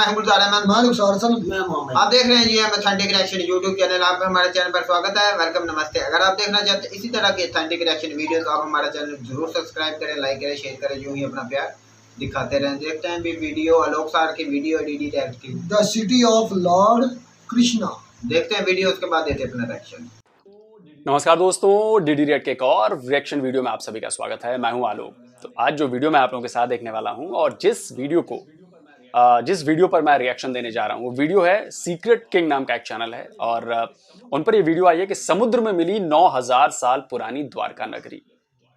मैं आप देख रहे हैं जी ऑथेंटिक रिएक्शन यूट्यूब चैनल। आप हमारे चैनल पर स्वागत है, वेलकम, नमस्ते। अगर आप देखना चाहते हैं इसी तरह की ऑथेंटिक रिएक्शन वीडियो तो आप हमारा चैनल जरूर सब्सक्राइब करें, लाइक करें, शेयर करें, यूं ही अपना प्यार दिखाते रहें। देखते हैं भी वीडियो आलोक सार की वीडियो डीडी रिएक्ट की the city of Lord Krishna. देखते हैं वीडियो, उसके बाद देते हैं अपना रिएक्शन। नमस्कार दोस्तों, डीडी रिएक्ट के एक और रिएक्शन वीडियो में आप सभी का स्वागत है। मैं हूं आलोक। तो आज जो वीडियो मैं आप लोगों के साथ देखने वाला हूं और जिस वीडियो पर मैं रिएक्शन देने जा रहा हूं वो वीडियो है सीक्रेट किंग नाम का एक चैनल है और उन पर ये वीडियो आई है कि समुद्र में मिली 9000 साल पुरानी द्वारका नगरी,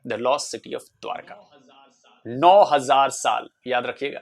the lost city of Dwarka. 9000 साल, याद रखिएगा,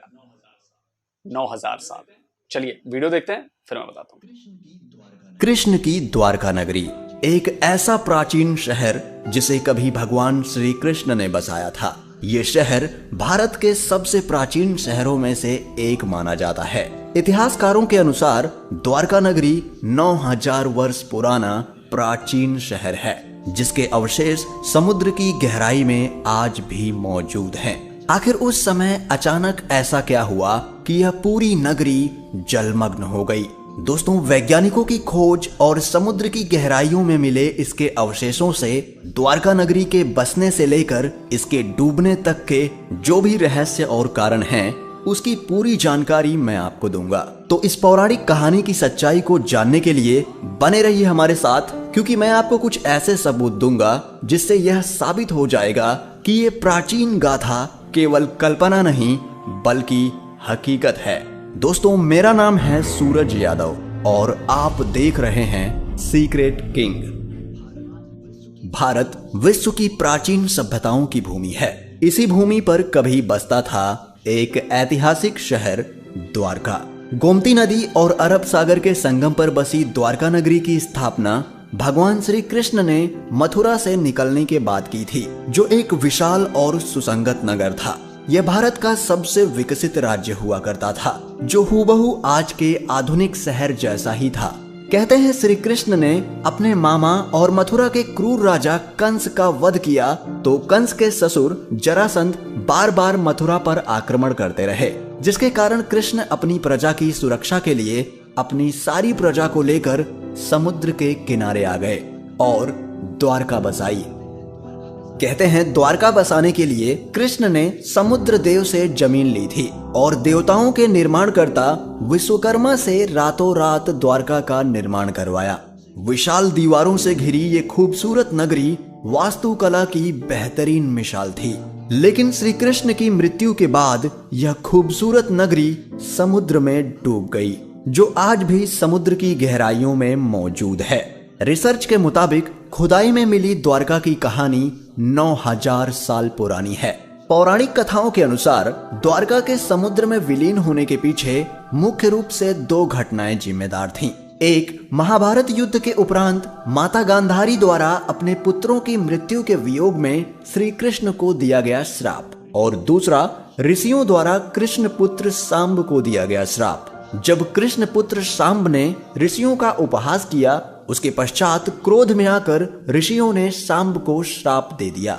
9000 साल। चलिए वीडियो देखते हैं, फिर मैं बताता हूं। कृष्ण की द्वारका नगरी एक ऐसा प्राचीन शहर जिसे कभी भगवान श्री कृष्ण ने बसाया था। ये शहर भारत के सबसे प्राचीन शहरों में से एक माना जाता है। इतिहासकारों के अनुसार द्वारका नगरी 9000 वर्ष पुराना प्राचीन शहर है, जिसके अवशेष समुद्र की गहराई में आज भी मौजूद हैं। आखिर उस समय अचानक ऐसा क्या हुआ कि यह पूरी नगरी जलमग्न हो गई? दोस्तों, वैज्ञानिकों की खोज और समुद्र की गहराइयों में मिले इसके अवशेषों से द्वारका नगरी के बसने से लेकर इसके डूबने तक के जो भी रहस्य और कारण हैं, उसकी पूरी जानकारी मैं आपको दूंगा। तो इस पौराणिक कहानी की सच्चाई को जानने के लिए बने रहिए हमारे साथ, क्योंकि मैं आपको कुछ ऐसे सबूत दूंगा जिससे यह साबित हो जाएगा कि ये प्राचीन गाथा केवल कल्पना नहीं बल्कि हकीकत है। दोस्तों, मेरा नाम है सूरज यादव और आप देख रहे हैं सीक्रेट किंग। भारत विश्व की प्राचीन सभ्यताओं की भूमि है। इसी भूमि पर कभी बसता था एक ऐतिहासिक शहर द्वारका। गोमती नदी और अरब सागर के संगम पर बसी द्वारका नगरी की स्थापना भगवान श्री कृष्ण ने मथुरा से निकलने के बाद की थी, जो एक विशाल और सुसंगत नगर था। यह भारत का सबसे विकसित राज्य हुआ करता था, जो हूबहू आज के आधुनिक शहर जैसा ही था। कहते हैं श्री कृष्ण ने अपने मामा और मथुरा के क्रूर राजा कंस का वध किया तो कंस के ससुर जरासंध बार बार मथुरा पर आक्रमण करते रहे, जिसके कारण कृष्ण अपनी प्रजा की सुरक्षा के लिए अपनी सारी प्रजा को लेकर समुद्र के किनारे आ गए और द्वारका बसाई। कहते हैं द्वारका बसाने के लिए कृष्ण ने समुद्र देव से जमीन ली थी और देवताओं के निर्माणकर्ता विश्वकर्मा से रातों रात द्वारका का निर्माण करवाया। विशाल दीवारों से घिरी ये खूबसूरत नगरी वास्तुकला की बेहतरीन मिसाल थी। लेकिन श्री कृष्ण की मृत्यु के बाद यह खूबसूरत नगरी समुद्र में डूब गई, जो आज भी समुद्र की गहराइयों में मौजूद है। रिसर्च के मुताबिक खुदाई में मिली द्वारका की कहानी 9000 साल पुरानी है। पौराणिक कथाओं के अनुसार द्वारका के समुद्र में विलीन होने के पीछे मुख्य रूप से 2 घटनाएं जिम्मेदार थीं। एक, महाभारत युद्ध के उपरांत माता गांधारी द्वारा अपने पुत्रों की मृत्यु के वियोग में श्री कृष्ण को दिया गया श्राप, और दूसरा, ऋषियों द्वारा कृष्ण पुत्र सांब को दिया गया श्राप। जब कृष्ण पुत्र सांब ने ऋषियों का उपहास किया, उसके पश्चात क्रोध में आकर ऋषियों ने सांब को श्राप दे दिया।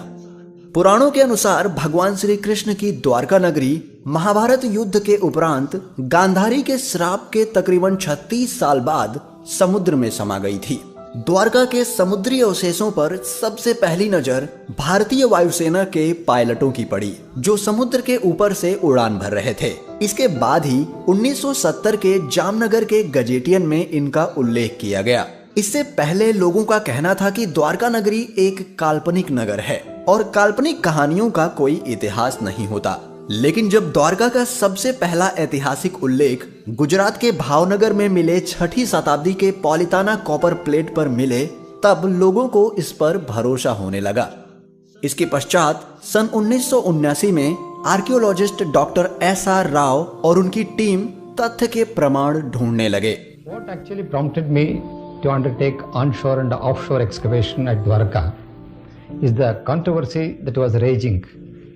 पुराणों के अनुसार भगवान श्री कृष्ण की द्वारका नगरी महाभारत युद्ध के उपरांत गांधारी के श्राप के तकरीबन 36 साल बाद समुद्र में समा गई थी। द्वारका के समुद्री अवशेषों पर सबसे पहली नजर भारतीय वायुसेना के पायलटों की पड़ी, जो समुद्र के ऊपर से उड़ान भर रहे थे। इसके बाद ही 1970 के जामनगर के गजेटियन में इनका उल्लेख किया गया। इससे पहले लोगों का कहना था कि द्वारका नगरी एक काल्पनिक नगर है और काल्पनिक कहानियों का कोई इतिहास नहीं होता। लेकिन जब द्वारका का सबसे पहला ऐतिहासिक उल्लेख गुजरात के भावनगर में मिले 6ठी शताब्दी के पॉलिताना कॉपर प्लेट पर मिले, तब लोगों को इस पर भरोसा होने लगा। इसके पश्चात सन 1979 में आर्कियोलॉजिस्ट डॉक्टर SR राव और उनकी टीम तथ्य के प्रमाण ढूंढने लगे। What actually prompted me to undertake onshore and offshore excavation at Dwarka is the controversy that was raging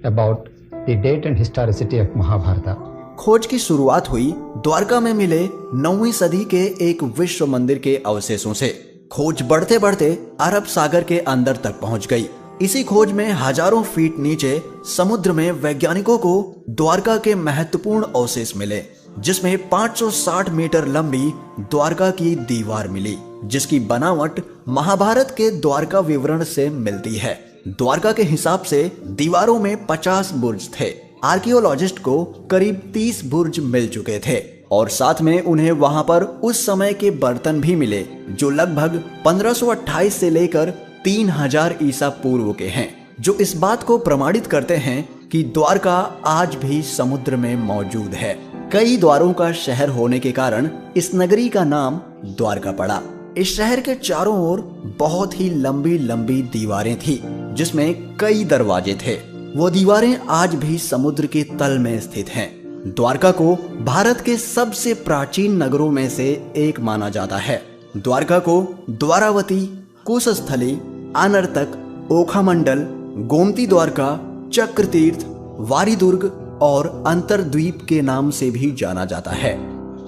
about the date and historicity of Mahabharata. खोज की शुरुआत हुई द्वारका में मिले 9वीं सदी के एक विश्व मंदिर के अवशेषों से। खोज बढ़ते बढ़ते अरब सागर के अंदर तक पहुंच गई। इसी खोज में हजारों फीट नीचे समुद्र में वैज्ञानिकों को द्वारका के महत्वपूर्ण अवशेष मिले। जिसमें 560 मीटर लंबी द्वारका की दीवार मिली, जिसकी बनावट महाभारत के द्वारका विवरण से मिलती है। द्वारका के हिसाब से दीवारों में 50 बुर्ज थे। आर्कियोलॉजिस्ट को करीब 30 बुर्ज मिल चुके थे और साथ में उन्हें वहां पर उस समय के बर्तन भी मिले जो लगभग 1528 से लेकर 3000 ईसा पूर्व के हैं, जो इस बात को प्रमाणित करते हैं कि द्वारका आज भी समुद्र में मौजूद है। कई द्वारों का शहर होने के कारण इस नगरी का नाम द्वारका पड़ा। इस शहर के चारों ओर बहुत ही लंबी लंबी दीवारें थी, जिसमें कई दरवाजे थे। वो दीवारें आज भी समुद्र के तल में स्थित हैं। द्वारका को भारत के सबसे प्राचीन नगरों में से एक माना जाता है। द्वारका को द्वारावती, कुशस्थली, अनर्तक, ओखामंडल, गोमती द्वारका, चक्रतीर्थ, वारीदुर्ग और अंतरद्वीप के नाम से भी जाना जाता है।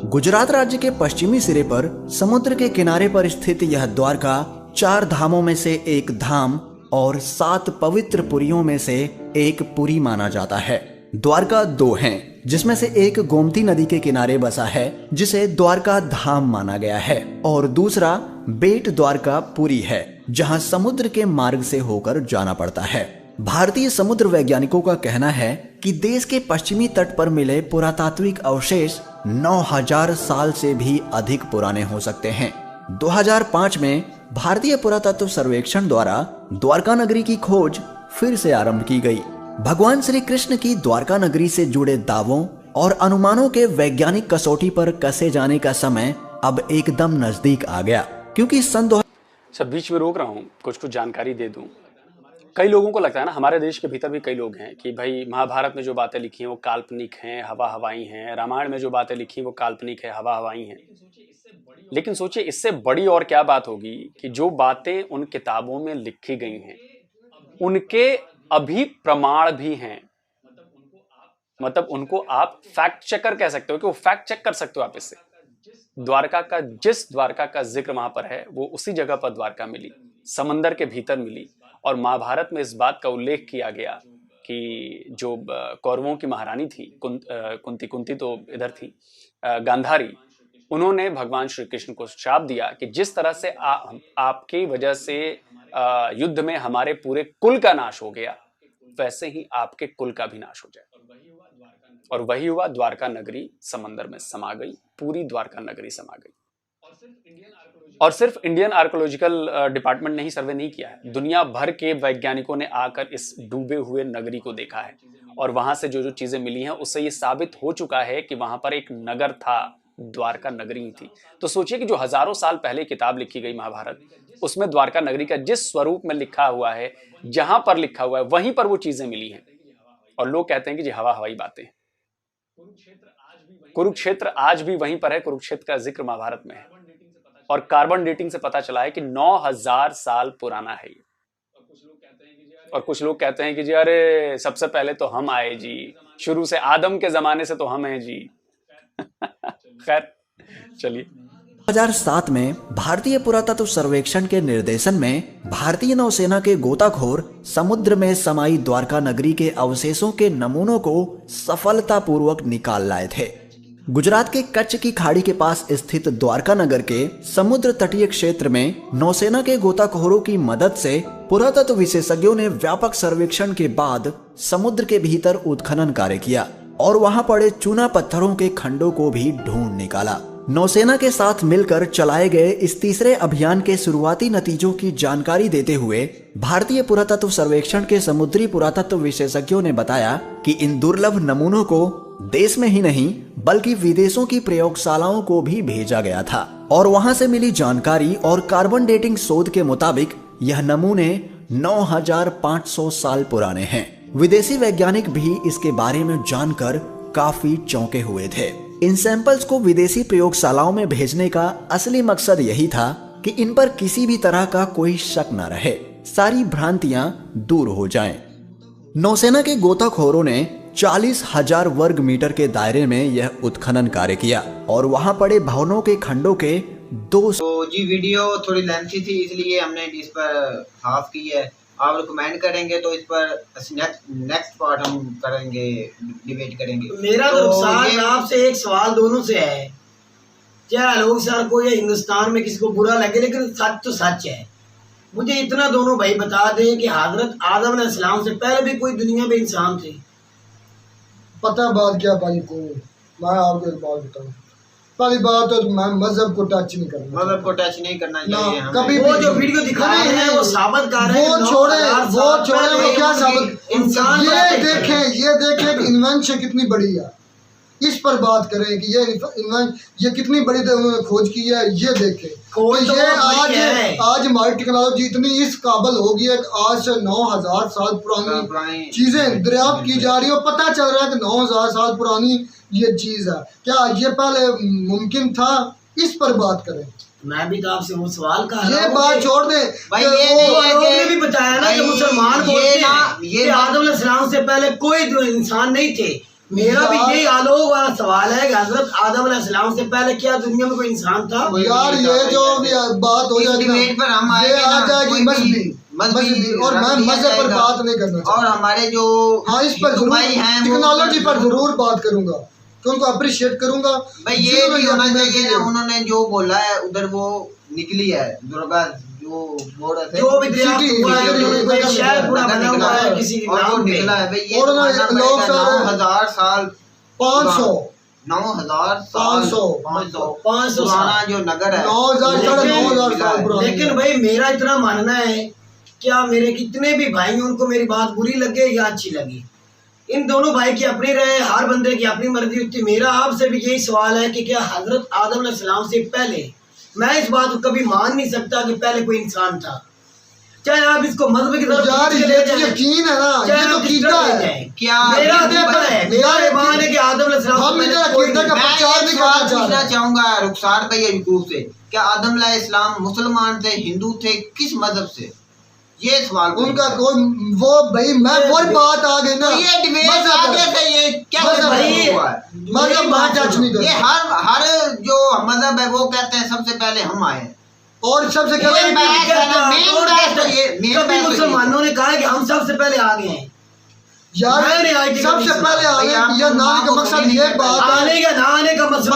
गुजरात राज्य के पश्चिमी सिरे पर समुद्र के किनारे पर स्थित यह द्वारका 4 धामों में से एक धाम और 7 पवित्र पुरियों में से एक पुरी माना जाता है। द्वारका 2 हैं, जिसमें से एक गोमती नदी के किनारे बसा है, जिसे द्वारका धाम माना गया है, और दूसरा बेट द्वारका पुरी है, जहां समुद्र के मार्ग से होकर जाना पड़ता है। भारतीय समुद्र वैज्ञानिकों का कहना है कि देश के पश्चिमी तट पर मिले पुरातात्विक अवशेष 9000 साल से भी अधिक पुराने हो सकते हैं। 2005 में भारतीय पुरातत्व सर्वेक्षण द्वारा द्वारका नगरी की खोज फिर से आरंभ की गई। भगवान श्री कृष्ण की द्वारका नगरी से जुड़े दावों और अनुमानों के वैज्ञानिक कसौटी पर कसे जाने का समय अब एकदम नजदीक आ गया, क्योंकि सन सब बीच में रोक रहा हूँ, कुछ जानकारी दे दूं। कई लोगों को लगता है ना, हमारे देश के भीतर भी कई लोग हैं कि भाई महाभारत में जो बातें लिखी हैं वो काल्पनिक हैं, हवा हवाई हैं, रामायण में जो बातें लिखी वो काल्पनिक है, हवा हवाई हैं। लेकिन सोचिए इससे बड़ी और क्या बात होगी कि जो बातें उन किताबों में लिखी गई हैं उनके अभी प्रमाण भी हैं। मतलब उनको आप फैक्ट चेकर कह सकते हो कि वो फैक्ट चेक कर सकते हो आप इससे। द्वारका का, जिस द्वारका का जिक्र वहां पर है वो उसी जगह पर द्वारका मिली, समंदर के भीतर मिली। और महाभारत में इस बात का उल्लेख किया गया कि जो कौरवों की महारानी थी कुंती तो इधर थी, गांधारी, उन्होंने भगवान श्री कृष्ण को श्राप दिया कि जिस तरह से आपकी वजह से युद्ध में हमारे पूरे कुल का नाश हो गया, वैसे ही आपके कुल का भी नाश हो जाए। और वही हुआ, द्वारका नगरी समंदर में समा गई, पूरी द्वारका नगरी समा गई। और सिर्फ इंडियन आर्कोलॉजिकल डिपार्टमेंट ने ही सर्वे नहीं किया है, दुनिया भर के वैज्ञानिकों ने आकर इस डूबे हुए नगरी को देखा है। और वहां से जो जो चीजें मिली हैं उससे ये साबित हो चुका है कि वहां पर एक नगर था, द्वारका नगरी थी। तो सोचिए कि जो हजारों साल पहले किताब लिखी गई महाभारत, उसमें द्वारका नगरी का जिस स्वरूप में लिखा हुआ है, जहां पर लिखा हुआ है, वहीं पर वो चीजें मिली हैं। और लोग कहते हैं कि जी हवा हवाई बातें। कुरुक्षेत्र आज भी वहीं पर है, कुरुक्षेत्र का जिक्र महाभारत में है। और कार्बन डेटिंग से पता चला है कि 9000 साल पुराना है ये। और कुछ लोग कहते हैं कि जी अरे सबसे पहले तो हम आए जी, शुरू से आदम के जमाने से तो हम हैं जी। खैर चलिए। 2007 में भारतीय पुरातत्व सर्वेक्षण के निर्देशन में भारतीय नौसेना के गोताखोर समुद्र में समाई द्वारका नगरी के अवशेषों के नमूनों को सफलतापूर्वक निकाल लाए थे। गुजरात के कच्छ की खाड़ी के पास स्थित द्वारका नगर के समुद्र तटीय क्षेत्र में नौसेना के गोताखोरों की मदद से पुरातत्व विशेषज्ञों ने व्यापक सर्वेक्षण के बाद समुद्र के भीतर उत्खनन कार्य किया और वहां पड़े चूना पत्थरों के खंडों को भी ढूंढ निकाला। नौसेना के साथ मिलकर चलाए गए इस तीसरे अभियान के शुरुआती नतीजों की जानकारी देते हुए भारतीय पुरातत्व सर्वेक्षण के समुद्री पुरातत्व विशेषज्ञों ने बताया कि इन दुर्लभ नमूनों को देश में ही नहीं बल्कि विदेशों की प्रयोगशालाओं को भी भेजा गया था और वहां से मिली जानकारी और कार्बन डेटिंग शोध के मुताबिक यह नमूने 9500 साल पुराने हैं। विदेशी वैज्ञानिक भी इसके बारे में जानकर काफी चौंके हुए थे। इन सैंपल्स को विदेशी प्रयोगशालाओं में भेजने का असली मकसद यही था कि इन पर किसी भी तरह का कोई शक न रहे, सारी भ्रांतियां दूर हो जाएं। नौसेना के गोताखोरों ने 40,000 वर्ग मीटर के दायरे में यह उत्खनन कार्य किया और वहां पड़े भवनों के खंडों के 200। तो जी वीडियो थोड़ी लेंथी थी, इसलिए हमने इस पर हाफ की है। आप रिकमेंड करेंगे तो इस पर नेक्स्ट पार्ट हम करेंगे, डिबेट करेंगे। मेरा तो रुखसार आपसे एक सवाल दोनों से है, चाहे लोग सर को या हिंदुस्तान में किसी को बुरा लगे, लेकिन सच तो सच है। मुझे इतना दोनों भाई बता दें कि हजरत आदम अलैहिस्सलाम से पहले भी कोई दुनिया में इंसान थे? पता बात क्या भाई को, मैं आपको एक बात बताऊं। पहली बात तो मैं मजहब को टच नहीं करना, मजहब को टच नहीं करना चाहिए हमें। कभी वो जो वीडियो दिखा रहे हैं वो साबित कर रहे हैं, वो छोड़े वो क्या साबित, इंसान ये देखें कि इन्वेंशन कितनी बड़ी है, इस पर बात करें कि ये कितनी बड़ी उन्होंने खोज की है, ये देखें। तो ये आज हमारी टेक्नोलॉजी इतनी इस काबिल हो गई है कि आज से 9000 साल पुरानी चीजें दरियाफ्त की जा रही है, पता चल रहा है कि 9000 साल पुरानी ये चीज है। क्या ये पहले मुमकिन था? इस पर बात करें। मैं भी तो आपसे वो सवाल कर रहा हूं, ये बात छोड़ दे भाई, ये भी बताया ना कि मुसलमान बोलते हैं कि आदम अलैहिस्सलाम से पहले कोई इंसान नहीं थे। मेरा भी यही आलोक वाला सवाल है कि हजरत आदम अलैहिस्सलाम से पहले क्या दुनिया में कोई इंसान था? यार ये जो बात हो जाएगी ना, ये आ जाएगी मजहबी, और मैं मजहब पर बात नहीं करना और हमारे जो इस पर टेक्नोलॉजी पर जरूर बात करूंगा, तो उनको अप्रिशिएट करूंगा। भाई ये भी होना चाहिए ना, उन्होंने जो बोला है उधर वो निकली है दुर्गा जो बोल रहे थे, जो भी शहर पूरा बना हुआ है किसी के नाम पे निकला है भाई। ये और ना लोग 9000 साल 500 पुराना जो नगर है, 9000 साल पुराना। लेकिन भाई मेरा इतना मानना है, क्या मेरे कितने भी भाई हैं उनको मेरी बात बुरी लगे या अच्छी लगी, इन दोनों भाई की अपनी रहे, हर बंदे की अपनी मर्जी होती है। मेरा आपसे भी यही सवाल है कि क्या हजरत आदम अलैहिस्सलाम से पहले, मैं इस बात को कभी मान नहीं सकता कि पहले कोई इंसान था, चाहे आप इसको मजहब की तरफ यार यकीन है ना, ये तो कीदा है। क्या मेरा ईमान है कि आदम अलैहिस्सलाम हम इधर अकीदा का प्रचार नहीं करना पूछना चाहूंगा रुखसार भाई यूट्यूब से, क्या आदम अलैहिस्सलाम मुसलमान थे, हिंदू थे, किस मजहब से? ये सवाल उनका कोई वो भाई मैं वही बात आ गई ना, तो ये डिबेट आगे से ये क्या हुआ है? मजहब बात टच नहीं ये करना। हर जो मजहब है वो कहते हैं सबसे पहले हम आए, और सबसे कभी मुसलमानों ने कहा कि हम सबसे पहले आ गए हैं? यार सबसे पहले आने या ना आने का मकसद ये बात है, आने का ना आने का मकसद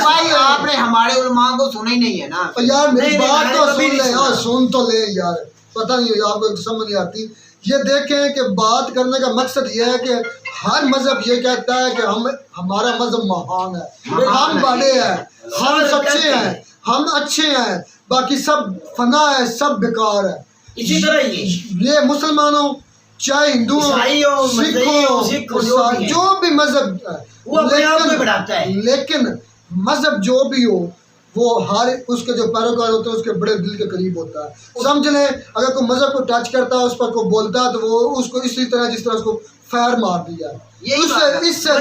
भाई आपने हमारे उलमा को सुना ही नहीं है ना। यार मेरी बात तो सुन ले यार, सुन तो ले यार, पता नहीं आपको समझ नहीं आती। ये देखें कि बात करने का मकसद ये है कि हर मजहब ये कहता है कि हमारा मजहब महान है, हम बड़े हैं, हम सच्चे हैं, हम अच्छे हैं, बाकी सब फना है, सब बेकार है। इसी तरह ये मुसलमानों चाहे हिंदू हो, सिख हो, जो भी मजहब है वो अपने आप में बढ़ाता है, लेकिन मजहब जो भी हो वो हर उसके जो पैरोकार होते हैं उसके बड़े दिल के करीब होता है। समझ लें अगर कोई मजहब को टच करता है, उस पर कोई बोलता है, तो वो उसको इसी तरह जिस तरह उसको फैर मार दिया। इससे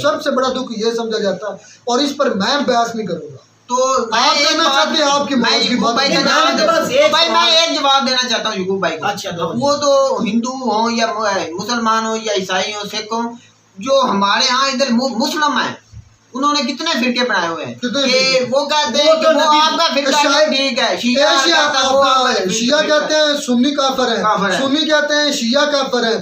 सबसे बड़ा दुख ये समझा जाता है, और इस पर मैं बहस नहीं करूंगा। तो आप कहना चाहते हैं आपकी मौत की बात, भाई मैं एक जवाब देना चाहता हूँ यूकुब भाई को। अच्छा, वो तो हिंदू हो या मुसलमान हो या ईसाई हो, सिख हो, जो हमारे यहाँ इधर मुस्लिम है, उन्होंने कितने फिरके बनाए हुए हैं कि वो कहते हैं कि वो आपका फिरका ठीक है, शिया कहते हैं सुन्नी काफिर है, सुन्नी कहते हैं शिया काफिर है।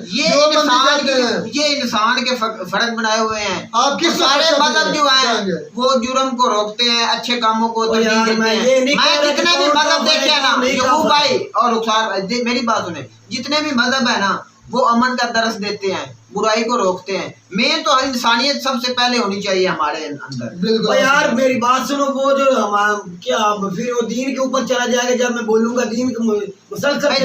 ये इंसान के फर्क बनाए हुए हैं। आप किस सारे मजहब जो हैं वो जुर्म को रोकते हैं, अच्छे कामों को तरजीह देते हैं। मैं जितने भी मजहब देखे हैं ना, यूकुब भाई और रुखसार भाई मेरी बात सुने, जितने भी मजहब है ना वो अमन का दरस देते हैं, बुराई को रोकते हैं। मेन तो इंसानियत सबसे पहले होनी चाहिए हमारे अंदर। यार मेरी बात सुनो, वो जो हम क्या फिर वो दीन के ऊपर चला जाएगा, जब मैं बोलूंगा दीन के मुसलसल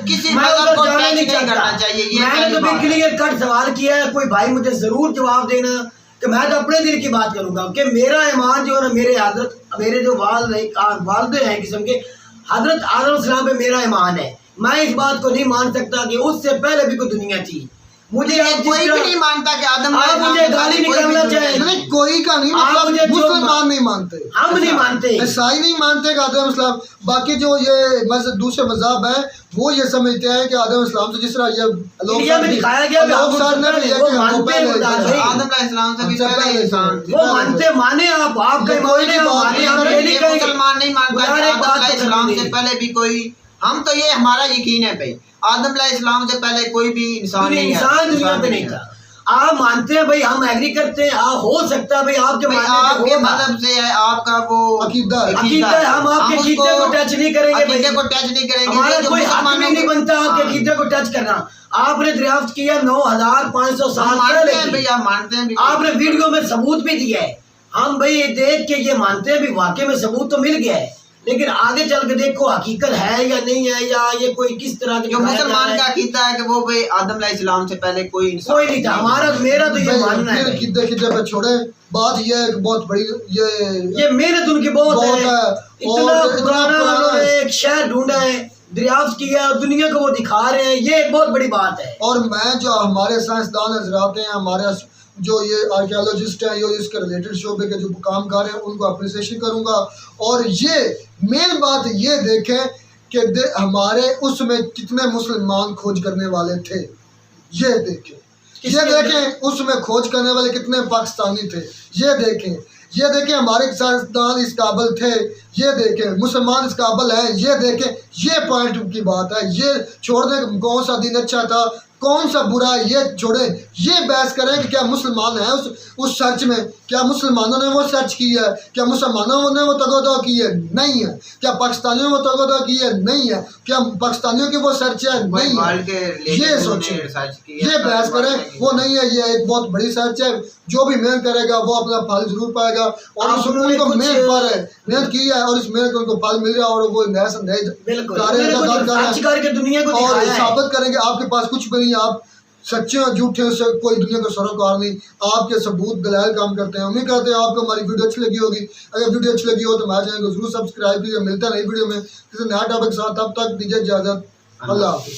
किसी मजहब को टच नहीं करना चाहिए। मैंने तो भी क्लियर कट सवाल किया है, कोई भाई मुझे जरूर जवाब देना कि मैं तो अपने दिल की बात करूंगा कि मेरा ईमान जो है ना, मेरे जो वालिद हैं किस्म के, हजरत आदम अलैहिस्सलाम पे मेरा ईमान है। मैं इस बात को नहीं मान सकता कि उससे पहले भी कोई दुनिया थी। मुझे कोई भी नहीं मानता कि आदम आप मुझे गाली निकालना चाहिए, नहीं कोई का नहीं, मतलब मुसलमान नहीं मानते, हम नहीं मानते, ईसाई नहीं मानते कि आदम इस्लाम, बाकी जो ये दूसरे मज़हब हैं वो ये समझते हैं कि आदम इस्लाम से जिस तरह ये इंडिया में दिखाया गया आदम अलैहिस्सलाम से भी पहले इंसान थे। वो मानते माने आप आपके माने माने, हम ये नहीं कहेंगे मुसलमान नहीं मानता कि आदम अलैहिस्सलाम से पहले भी कोई हम तो ये हमारा यकीन है भाई, आदम अलैहिस्सलाम से पहले कोई भी इंसान नहीं है, इंसान दुनिया पे नहीं था। आप मानते हैं भाई, हम एग्री करते हैं, हो सकता है भाई आपके आपके मजहब से है, आपका वो अकीदा है, हम आपके अकीदे को टच नहीं करेंगे, अकीदे को टच नहीं करेंगे। हमारा कोई हक भी नहीं बनता आपके अकीदे को टच करना। आपने दरियाफ्त किया 9500 साल पहले, आपने वीडियो में सबूत भी दिया है। हम भाई देख के ये मानते हैं भी वाकई में सबूत तो मिल गया है, लेकिन आगे चल के देखो हकीकत है या नहीं है, या ये कोई किस तरह के, जो मुसलमान का अकीदा है कि वो भाई आदम अलैहिस्सलाम से पहले कोई नहीं था। हमारा मेरा तो ये मानना है। अकीदे पे छोड़े, बात ये है कि बहुत बड़ी ये मेहनत उनकी बहुत है। इतना पुराना उन्होंने एक शहर ढूंढा है, दरियाफ्त किया और दुनिया को वो दिखा रहे हैं, ये एक बहुत बड़ी बात है। और मैं जो हमारे साइंसदान हजरात हैं, हमारे जो ये आर्कियोलॉजिस्ट हैं, जो इसके रिलेटेड शोबे के जो कामगार हैं, उनको अप्रिसिएशन करूंगा। और ये मेन बात ये देखें कि हमारे उसमें कितने मुसलमान खोज करने वाले थे, ये देखें। ये देखें उसमें खोज करने वाले कितने पाकिस्तानी थे, ये देखें। ये देखें हमारे साइंसदान इस काबिल थे, ये देखें मुसलमान इस काबिल हैं, ये देखें। ये पॉइंट की बात है। ये छोड़ दें कौन सा दिन अच्छा था कौन सा बुरा है, ये छोड़े। ये बहस करें कि क्या मुसलमान है उस सर्च में, क्या मुसलमानों ने वो सर्च की है, क्या मुसलमानों ने वो तगोदा की है, नहीं है। क्या पाकिस्तानियों ने वो तगोदा की है, नहीं है। क्या पाकिस्तानियों की वो सर्च है, नहीं है। ये सोचें, ये बहस करें, वो नहीं है। ये एक बहुत बड़ी सर्च है, जो भी मेहनत करेगा वो अपना फल जरूर पाएगा। और उनको मेहनत पर है, मेहनत की है और इस मेहनत को उनको फल मिल रहा है, और वो नया और साबित करेंगे। आपके पास कुछ भी नहीं, आप सच्चे और झूठे उससे कोई दुनिया का सरोकार नहीं, आपके सबूत दलाल काम करते हैं। उम्मीद करते हैं आपको हमारी वीडियो अच्छी लगी होगी। अगर वीडियो अच्छी लगी हो तो हमारे चैनल को जरूर सब्सक्राइब कीजिए। मिलता है नई वीडियो में किसी नया टॉपिक के साथ, तब तक दीजिए इजाजत। अल्लाह हाफिज़।